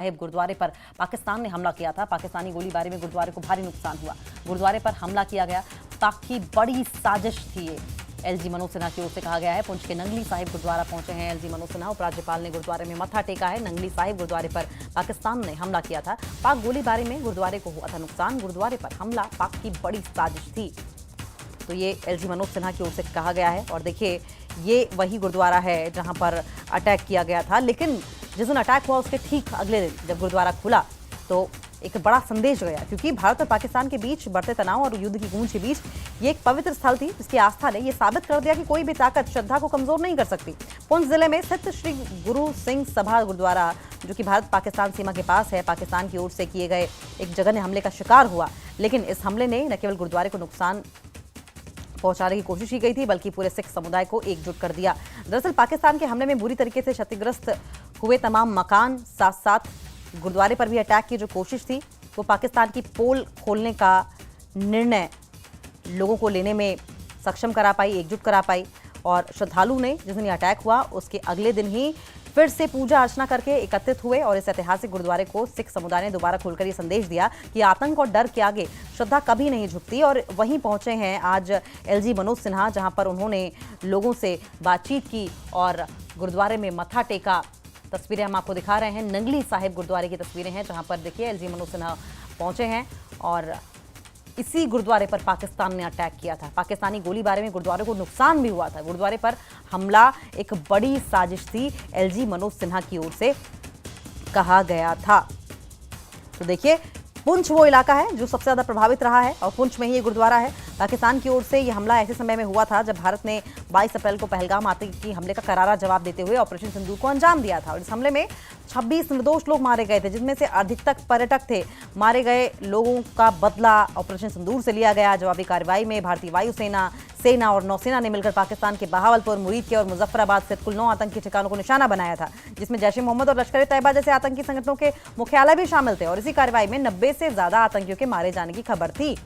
साहिब गुरुद्वारे पर पाकिस्तान ने हमला किया था। पाकिस्तानी गोलीबारी में गुरुद्वारे को भारी नुकसान हुआ। गुरुद्वारे पर हमला किया गया, पाक की बड़ी साजिश थी ये। एलजी मनोज सिन्हा की ओर से कहा गया है। पुंछ के नंगली साहिब गुरुद्वारा पहुंचे हैं एलजी मनोज सिन्हा। उपराज्यपाल ने गुरुद्वारे में मत्था टेका है। नंगली साहिब गुरुद्वारे पर पाकिस्तान ने हमला किया था। पाक गोलीबारी में गुरुद्वारे को हुआ था नुकसान। गुरुद्वारे पर हमला पाक की बड़ी साजिश थी, तो ये एलजी मनोज सिन्हा की ओर से कहा गया है। और देखिए, ये वही गुरुद्वारा है जहां पर अटैक किया गया था, लेकिन जिस दिन अटैक हुआ उसके ठीक अगले दिन जब गुरुद्वारा खुला तो एक बड़ा संदेश गया, क्योंकि भारत और पाकिस्तान के बीच बढ़ते तनाव और युद्ध की गूंज के बीच ये एक पवित्र स्थल थी जिसकी आस्था ने ये साबित कर दिया कि कोई भी ताकत श्रद्धा को कमजोर नहीं कर सकती। पुंछ जिले में स्थित श्री गुरु सिंह सभा गुरुद्वारा, जो कि भारत पाकिस्तान सीमा के पास है, पाकिस्तान की ओर से किए गए एक जघन्य हमले का शिकार हुआ। लेकिन इस हमले ने न केवल गुरुद्वारे को नुकसान पहुंचाने की कोशिश की गई थी, बल्कि पूरे सिख समुदाय को एकजुट कर दिया। दरअसल पाकिस्तान के हमले में बुरी तरीके से क्षतिग्रस्त हुए तमाम मकान, साथ साथ गुरुद्वारे पर भी अटैक की जो कोशिश थी वो पाकिस्तान की पोल खोलने का निर्णय लोगों को लेने में सक्षम करा पाई, एकजुट करा पाई। और श्रद्धालु ने जिस दिन ये अटैक हुआ उसके अगले दिन ही फिर से पूजा अर्चना करके एकत्रित हुए और इस ऐतिहासिक गुरुद्वारे को सिख समुदाय ने दोबारा खोलकर ये संदेश दिया कि आतंक और डर के आगे श्रद्धा कभी नहीं झुकती। और वहीं पहुंचे हैं आज एलजी मनोज सिन्हा, जहां पर उन्होंने लोगों से बातचीत की और गुरुद्वारे में मत्था टेका। तस्वीरें हम आपको दिखा रहे हैं, नंगली साहिब गुरुद्वारे की तस्वीरें हैं, जहां पर देखिए एलजी मनोज सिन्हा पहुंचे हैं और इसी गुरुद्वारे पर पाकिस्तान ने अटैक किया था। पाकिस्तानी गोलीबारी में गुरुद्वारे को नुकसान भी हुआ था। गुरुद्वारे पर हमला एक बड़ी साजिश थी, एलजी मनोज सिन्हा की ओर से कहा गया था। तो देखिए, पुंछ वो इलाका है जो सबसे ज्यादा प्रभावित रहा है और पुंछ में ही ये गुरुद्वारा है। पाकिस्तान की ओर से ये हमला ऐसे समय में हुआ था जब भारत ने 22 अप्रैल को पहलगाम आतंकी हमले का करारा जवाब देते हुए ऑपरेशन सिंदूर को अंजाम दिया था। और इस हमले में 26 निर्दोष लोग मारे गए थे, जिनमें से अधिकतर पर्यटक थे। मारे गए लोगों का बदला ऑपरेशन सिंदूर से लिया गया। जवाबी कार्रवाई में भारतीय वायुसेना, सेना और नौसेना ने मिलकर पाकिस्तान के बहावलपुर, मुरीद के और मुजफ्फराबाद से कुल 9 आतंकी ठिकानों को निशाना बनाया था, जिसमें जैश-ए-मोहम्मद और लश्कर-ए-तैयबा जैसे आतंकी संगठनों के मुख्यालय भी शामिल थे। और इसी कार्रवाई में 90 से ज्यादा आतंकियों के मारे जाने की खबर थी।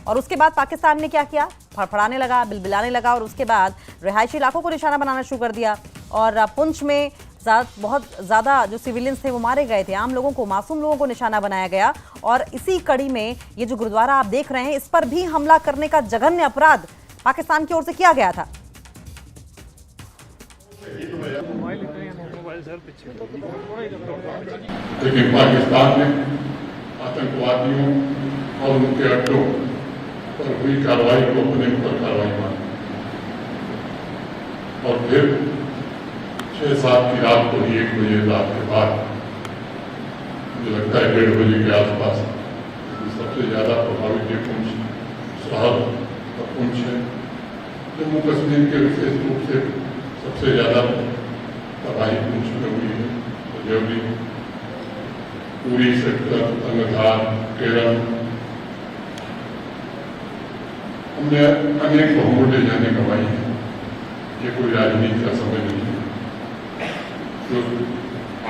और उसके बाद पाकिस्तान ने क्या किया, फड़फड़ाने लगा, बिलबिलाने लगा और उसके बाद रिहायशी इलाकों को निशाना बनाना शुरू कर दिया। और पुंछ में बहुत ज़्यादा जो सिविलियंस थे वो मारे गए थे, आम लोगों को, मासूम लोगों को निशाना बनाया गया। और इसी कड़ी में ये जो गुरुद्वारा आप देख रहे हैं, इस पर भी हमला करने का जघन्य अपराध पाकिस्तान की ओर से किया गया था। लेकिन पाकिस्तान ने आतंकवादियों और उनके अड्डों पर हुई कार्रवाई को अपने ऊपर कार्रवाई मानी और फिर 6-7 की रात को ही 1 बजे रात के बाद, मुझे लगता है 1:30 बजे के आसपास, सबसे ज़्यादा प्रभावित ये पुंछ शहर और पुंछ है। जम्मू कश्मीर के विशेष रूप से सबसे ज़्यादा तबाही पुंछ में हुई है। रजौरी, पूरी सेक्टर, तंगधार, केरल, हमने अनेक बहुमूल्य जाने गंवाई है। ये कोई राजनीति का समय नहीं है। जो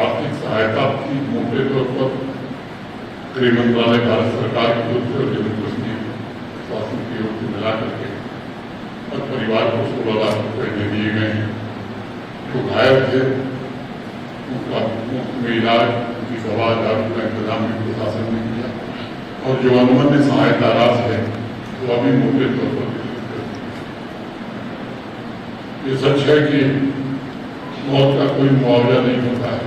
आर्थिक सहायता थी मोटे तौर पर गृह मंत्रालय, भारत सरकार की ओर से और जम्मू कश्मीर शासन की ओर से मिला करके और परिवार को 16 लाख रुपए दे दिए गए हैं। जो घायल थे उनका मुफ्त में इलाज, उनकी दवा दारू का इंतजाम भी प्रशासन ने किया। और जो अनुमन्य सहायता राशि है वो अभी मोटे तौर पर ये सच है कि मौत का कोई मुआवजा नहीं होता है।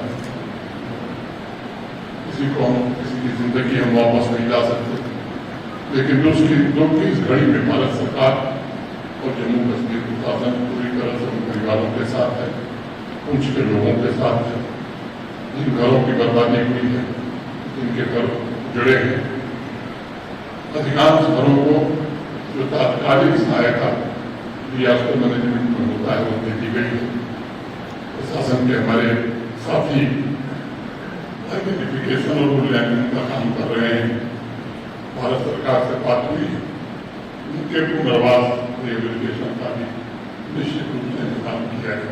किसी को हम, किसी की जिंदगी हम वापस नहीं ला सकते, लेकिन जो की इस घड़ी में भारत सरकार और जम्मू कश्मीर प्रशासन पूरी तरह से उन परिवारों के साथ है, पुंछ के लोगों के साथ है, जिन घरों की बर्बादी हुई है, जिनके घर जुड़े हैं। अधिकांश घरों को जो तात्कालिक सहायता डिजास्टर मैनेजमेंट में होता है वो दे दी गई है। प्रशासन के हमारे साथी आइडेंटिफिकेशन और मूल्यांकन का काम कर रहे हैं। भारत सरकार से बात हुई है, उनके पुनर्वास रिहेबिलिटेशन का भी निश्चित रूप से इंतजाम किया है।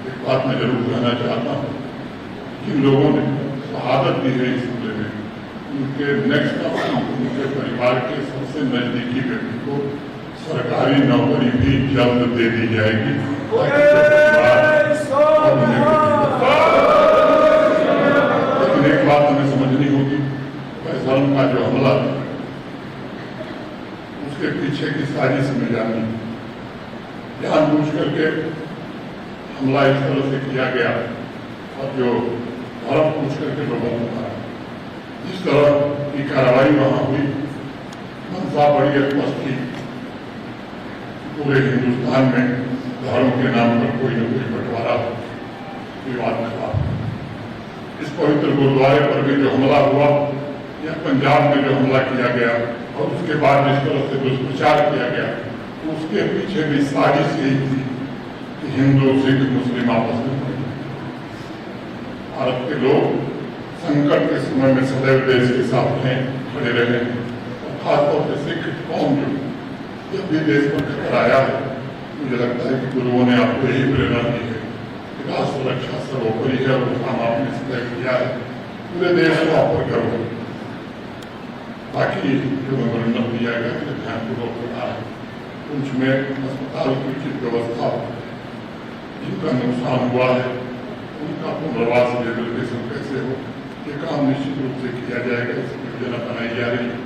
एक बात मैं जरूर कहना चाहता हूँ, जिन लोगों ने शहादत दी है इस हमले में, उनके नेक्स्ट ऑप्शन, उनके परिवार के सबसे नजदीकी व्यक्ति को सरकारी नौकरी भी जल्द दे दी जाएगी। लेकिन एक एक बात हमें समझनी होगी, पहलगाम का जो हमला उसके पीछे की साजिश में जानी, जानबूझ करके हमला इस तरह से किया गया और जो धर्म पूछ करके लोगों को मारा, इस तरह की कार्रवाई वहां हुई, मंशा बड़ी स्पष्ट थी। पूरे हिंदुस्तान में धर्म के नाम पर कोई न कोई बंटवारा, विवाद था। इस पवित्र गुरुद्वारे पर भी जो हमला हुआ या पंजाब में जो हमला किया गया और उसके बाद जिस तरह से दुष्प्रचार किया गया, तो उसके पीछे भी साजिश यही थी कि हिंदू सिख मुस्लिम आपस में पड़े। भारत के लोग संकट के समय में सदैव देश के साथ खड़े रहे और खासतौर पर सिख कौम जो जब भी देश पर खतरा आया है, मुझे लगता है कि गुरुओं ने आपको यही प्रेरणा दी है कि राष्ट्र सुरक्षा सर्वोपरि है और काम आपने सदैव किया है, पूरे देश को आप पर करो। बाकी जो मेमोरेंडम दिया गया है ध्यानपूर्वक पढ़ा है, उसमें अस्पताल की उचित व्यवस्था, जिनका नुकसान हुआ है उनका पुनर्वास रिहेबिलिटेशन कैसे हो, ये काम निश्चित रूप से किया जाएगा। इसकी योजना बनाई जा रही है।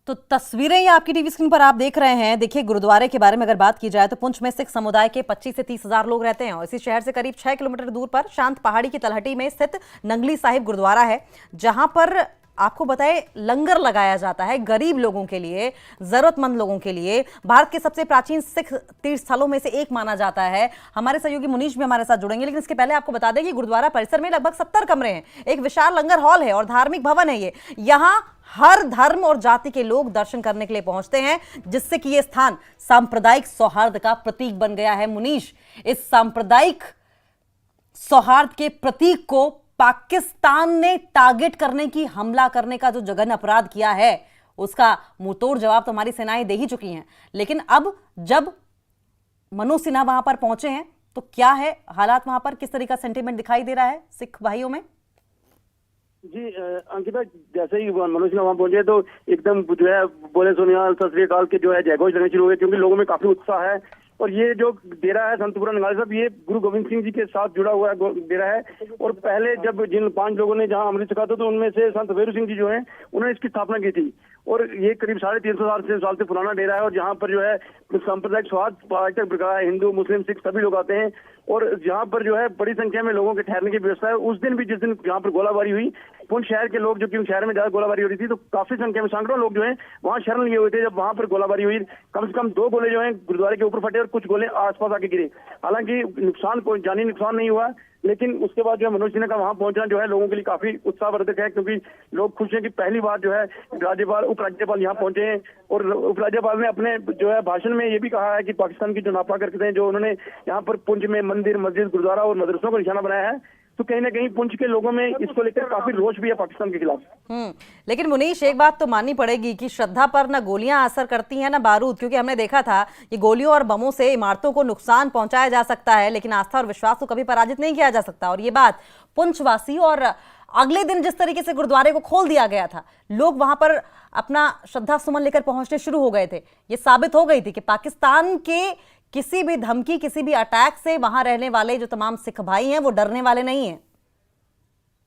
तो तस्वीरें ये आपकी टीवी स्क्रीन पर आप देख रहे हैं। देखिए, गुरुद्वारे के बारे में अगर बात की जाए तो पुंछ में सिख समुदाय के 25 से 30 हजार लोग रहते हैं और इसी शहर से करीब 6 किलोमीटर दूर पर शांत पहाड़ी की तलहटी में स्थित नंगली साहिब गुरुद्वारा है, जहां पर आपको बताए लंगर लगाया जाता है गरीब लोगों के लिए, जरूरतमंद लोगों के लिए। भारत के सबसे प्राचीन सिख तीर्थ स्थलों में से एक माना जाता है। हमारे सहयोगी मुनीश भी हमारे साथ जुड़ेंगे, लेकिन इसके पहले आपको बता दें कि गुरुद्वारा परिसर में लगभग 70 कमरे हैं, एक विशाल लंगर हॉल है और धार्मिक भवन है ये। यहाँ हर धर्म और जाति के लोग दर्शन करने के लिए पहुंचते हैं, जिससे कि यह स्थान सांप्रदायिक सौहार्द का प्रतीक बन गया है। मुनीश, इस सांप्रदायिक सौहार्द के प्रतीक को पाकिस्तान ने टारगेट करने की, हमला करने का जो जघन्य अपराध किया है, उसका मुंहतोड़ जवाब तो हमारी सेनाएं दे ही चुकी हैं। लेकिन अब जब मनोज सिन्हा वहां पर पहुंचे हैं तो क्या है हालात वहां पर, किस तरह का सेंटीमेंट दिखाई दे रहा है सिख भाइयों में? जी अंकिता, जैसे ही मनोज सिन्हा वहां पहुंचे तो एकदम जो है बोले सोनियाल सत श्री अकाल के जो है जयघोष लगने शुरू हो गए, क्योंकि लोगों में काफी उत्साह है। और ये जो डेरा है संतपुरा नंगाली साहब, ये गुरु गोविंद सिंह जी के साथ जुड़ा हुआ डेरा है। और पहले जब जिन 5 लोगों ने जहां अमृत छका था तो उनमें से संत वेरू सिंह जी जो हैं उन्होंने इसकी स्थापना की थी। और ये करीब 350 साल से पुराना डेरा है और जहाँ पर जो है सांप्रदायिक सौहार्द आज तक बरकरार है। हिंदू मुस्लिम सिख सभी लोग आते हैं और जहाँ पर जो है बड़ी संख्या में लोगों के ठहरने की व्यवस्था है। उस दिन भी जिस दिन जहाँ पर गोलाबारी हुई, पुंछ शहर के लोग, जो कि शहर में ज्यादा गोलाबारी हो रही थी, तो काफी संख्या में सैकड़ों लोग जो है वहाँ शरण लिए हुए थे। जब वहाँ पर गोलाबारी हुई, कम से कम 2 गोले जो है गुरुद्वारे के ऊपर फटे और कुछ गोले आसपास आके गिरे। हालांकि नुकसान, कोई जानी नुकसान नहीं हुआ, लेकिन उसके बाद जो है मनोज सिन्हा का वहां पहुंचना जो है लोगों के लिए काफी उत्साहवर्धक है, क्योंकि लोग खुश हैं कि पहली बार जो है राज्यपाल, उपराज्यपाल यहाँ पहुंचे हैं। और उपराज्यपाल ने अपने जो है भाषण में ये भी कहा है कि पाकिस्तान की जो नापाक हरकतें हैं, जो उन्होंने यहाँ पर पुंछ में मंदिर, मस्जिद, गुरुद्वारा और मदरसों को निशाना बनाया है, तो कहीं ना कहीं पुंछ के लोगों में इसको लेकर काफी रोष भी है पाकिस्तान के खिलाफ। लेकिन मुनीश, एक बात तो माननी पड़ेगी कि श्रद्धा पर ना गोलियां असर करती हैं ना बारूद, क्योंकि हमने देखा था कि गोलियों और बमों से इमारतों को नुकसान पहुंचाया जा सकता है, लेकिन आस्था और विश्वास को कभी पराजित नहीं किया जा सकता। और ये बात पुंछवासी, और अगले दिन जिस तरीके से गुरुद्वारे को खोल दिया गया था, लोग वहां पर अपना श्रद्धा सुमन लेकर पहुंचने शुरू हो गए थे, ये साबित हो गई थी कि पाकिस्तान के किसी भी धमकी, किसी भी अटैक से वहां रहने वाले जो तमाम सिख भाई हैं वो डरने वाले नहीं हैं।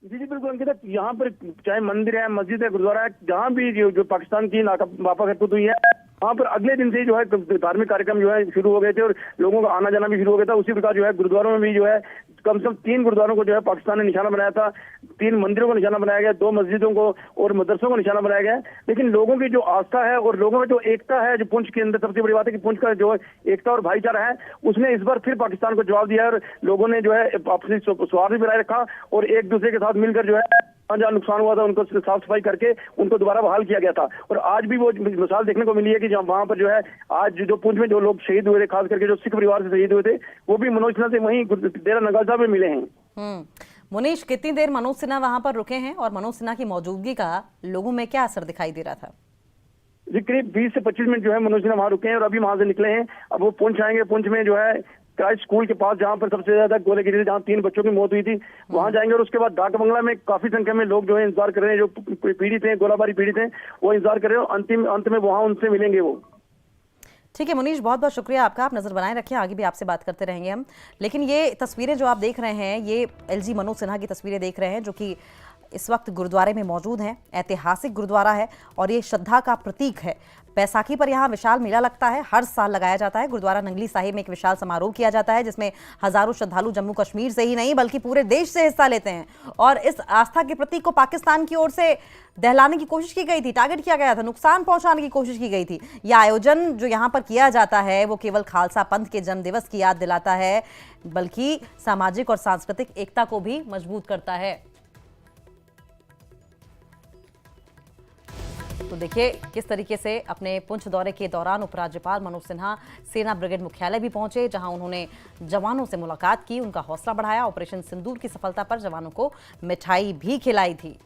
जी जी बिल्कुल अंकिता, यहाँ पर चाहे मंदिर है, मस्जिद है, गुरुद्वारा है, जहाँ भी जो पाकिस्तान की नापाक हरकत हुई है, वहाँ पर अगले दिन से जो है धार्मिक कार्यक्रम जो है शुरू हो गए थे और लोगों का आना जाना भी शुरू हो गया था। उसी प्रकार जो है गुरुद्वारों में भी जो है कम से कम 3 गुरुद्वारों को जो है पाकिस्तान ने निशाना बनाया था, 3 मंदिरों को निशाना बनाया गया, 2 मस्जिदों को और मदरसों को निशाना बनाया गया। लेकिन लोगों की जो आस्था है और लोगों में जो एकता है, जो पुंछ के अंदर सबसे बड़ी बात है कि पुंछ का जो एकता और भाईचारा है, उसने इस बार फिर पाकिस्तान को जवाब दिया और लोगों ने जो है आपसी सौहार्द भी बनाए रखा और एक दूसरे के साथ मिलकर जो है जहाँ नुकसान हुआ था उनको साफ सफाई करके उनको दोबारा बहाल किया गया था। और आज भी वो मिसाल देखने को मिली है कि जहाँ वहां पर जो है आज जो पुंछ में जो लोग शहीद हुए थे, खास करके जो सिख परिवार से शहीद हुए थे, वो भी मनोज सिन्हा से वहीं डेरा नंगाली साहब में मिले हैं। मुनीश, कितनी देर मनोज सिन्हा वहां पर रुके हैं और मनोज सिन्हा की मौजूदगी का लोगों में क्या असर दिखाई दे रहा था? जी करीब 20 से 25 मिनट जो है मनोज सिन्हा वहां रुके हैं और अभी वहां से निकले हैं। अब वो पुंछ आएंगे। पुंछ में जो है क्राइस्ट स्कूल के पास जहां पर सबसे ज्यादा गोले गिरे थे, जहां 3 बच्चों की मौत हुई थी, वहां जाएंगे। और उसके बाद डाक बंगला में काफी संख्या में लोग जो है इंतजार कर रहे हैं, जो पीड़ित हैं, गोलाबारी पीड़ित हैं, वो इंतजार कर रहे हैं। अंत में वहां उनसे मिलेंगे वो। ठीक है मुनीश, बहुत बहुत शुक्रिया आपका। आप नजर बनाए रखें, आगे भी आपसे बात करते रहेंगे हम। लेकिन ये तस्वीरें जो आप देख रहे हैं, ये एलजी मनोज सिन्हा की तस्वीरें देख रहे हैं, जो कि इस वक्त गुरुद्वारे में मौजूद हैं। ऐतिहासिक गुरुद्वारा है और ये श्रद्धा का प्रतीक है। बैसाखी पर यहाँ विशाल मेला लगता है, हर साल लगाया जाता है। गुरुद्वारा नंगली साहिब में एक विशाल समारोह किया जाता है, जिसमें हजारों श्रद्धालु जम्मू कश्मीर से ही नहीं बल्कि पूरे देश से हिस्सा लेते हैं। और इस आस्था के प्रतीक को पाकिस्तान की ओर से दहलाने की कोशिश की गई थी, टारगेट किया गया था, नुकसान पहुंचाने की कोशिश की गई थी। यह आयोजन जो यहाँ पर किया जाता है वो केवल खालसा पंथ के जन्म दिवस की याद दिलाता है, बल्कि सामाजिक और सांस्कृतिक एकता को भी मजबूत करता है। तो देखिए किस तरीके से अपने पुंछ दौरे के दौरान उपराज्यपाल मनोज सिन्हा सेना ब्रिगेड मुख्यालय भी पहुंचे, जहां उन्होंने जवानों से मुलाकात की, उनका हौसला बढ़ाया। ऑपरेशन सिंदूर की सफलता पर जवानों को मिठाई भी खिलाई थी।